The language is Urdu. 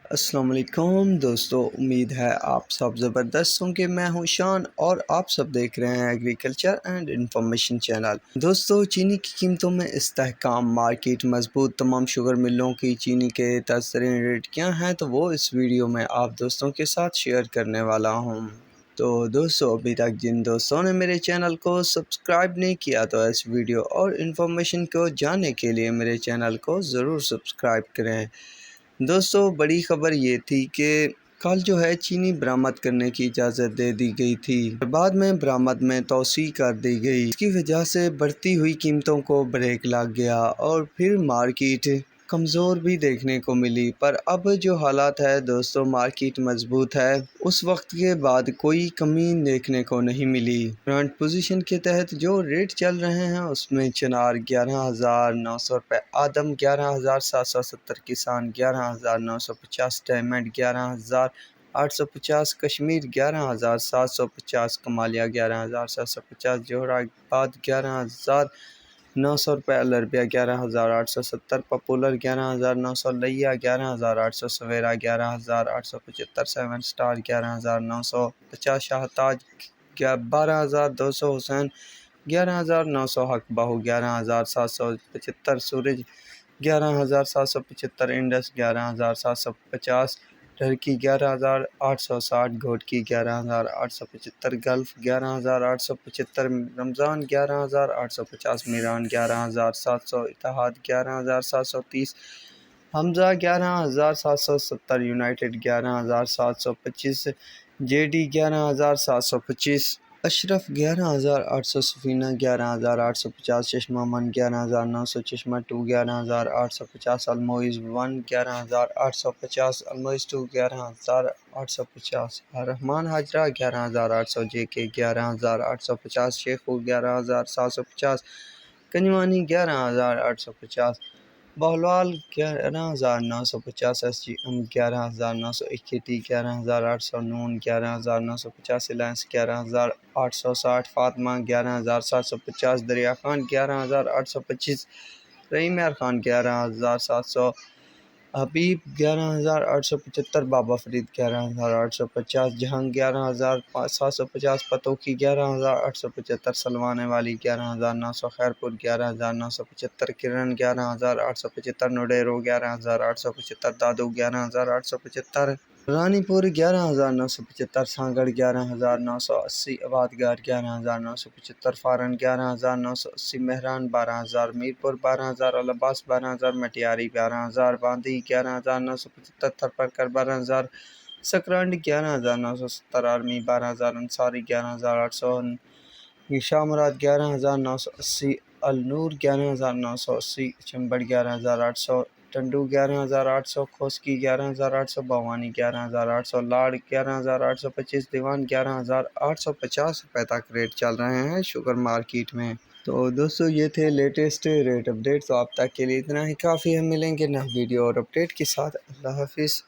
السلام علیکم دوستو، امید ہے آپ سب زبردست ہوں گے۔ میں ہوں شان اور آپ سب دیکھ رہے ہیں ایگریکلچر اینڈ انفارمیشن چینل۔ دوستو، چینی کی قیمتوں میں استحکام، مارکیٹ مضبوط، تمام شوگر ملوں کی چینی کے تاثرین ریٹ کیا ہیں، تو وہ اس ویڈیو میں آپ دوستوں کے ساتھ شیئر کرنے والا ہوں۔ تو دوستو، ابھی تک جن دوستوں نے میرے چینل کو سبسکرائب نہیں کیا تو اس ویڈیو اور انفارمیشن کو جاننے کے لیے میرے چینل کو ضرور سبسکرائب کریں۔ دوستو، بڑی خبر یہ تھی کہ کل جو ہے چینی برآمد کرنے کی اجازت دے دی گئی تھی، بعد میں برآمد میں توسیع کر دی گئی۔ اس کی وجہ سے بڑھتی ہوئی قیمتوں کو بریک لگ گیا اور پھر مارکیٹ کمزور بھی دیکھنے کو ملی، پر اب جو حالات ہے دوستو، مارکیٹ مضبوط ہے۔ اس وقت کے بعد کوئی کمی دیکھنے کو نہیں ملی۔ کرنٹ پوزیشن کے تحت جو ریٹ چل رہے ہیں اس میں چنار 11,900 روپے، آدم 11,770، کسان 11,950، ڈائمنڈ 11,850، کشمیر 11,750، کمالیہ 11,750، جوہرہ باد 11,900 روپے، الربیہ 11,870، پاپولر 11,900، لیا 11,800، سویرا 11,875، سیون سٹار 11,950، شاہ تاج 12,200، حسین 11,900، حق بہو 11,775، سورج 11,775، انڈس 11,750، ٹرکی 11,860، گھوٹکی 11,875، گلف 11,875، رمضان 11,850، میران 11,700، اتحاد 11,730، حمزہ 11,770، یونائیٹڈ 11,725، جے ڈی 11,725، اشرف 11,800، سفینہ 11,850، چشمہ من 11,900، چشمہ 2 11,850، الموئز 1 11,850، الموئز 2 11,850، رحمان حاجرہ 11,800، جے کے 11,850، شیخو 11,750، کنجوانی 11,850، بہلوال 11,950، ایس جی ایم 11,900، اکیٹی 11,800، نون 11,950، الائنس 11,860، فاطمہ 11,750، دریا خان 11,825، رحیم یار خان 11,700، حبیب 11,875، بابا فرید 11,850، جہنگ 11,750، پتوکی 11,875، سلوانے والی 11,900، خیرپور 11,975، کرن 11,875، نوڈیرو 11,875، دادو 11,875، رانی پور 11,975، سانگڑ 11,980، آبادگار 11,975، فارن 11,980، مہران 12,000، میرپور 12,000، العباس 12,000، مٹیاری 12,000، باندی 11,975، تھرپرکر 12,000، سکرانڈ 11,970، آرمی 12,000، انصاری 11,800، شاہ مراد 11,980، النور 11,980، چمبڑ 11,800، ٹنڈو 11,800، کھوسکی 11,800، بھوانی 11,800، لاڑ 11,825، دیوان 11,850 روپے تک ریٹ چل رہے ہیں شوگر مارکیٹ میں۔ تو دوستو، یہ تھے لیٹسٹ ریٹ اپڈیٹ، تو اب تک کے لیے اتنا ہی کافی ہے۔ ملیں گے نئے ویڈیو اور اپڈیٹ کے ساتھ۔ اللہ حافظ۔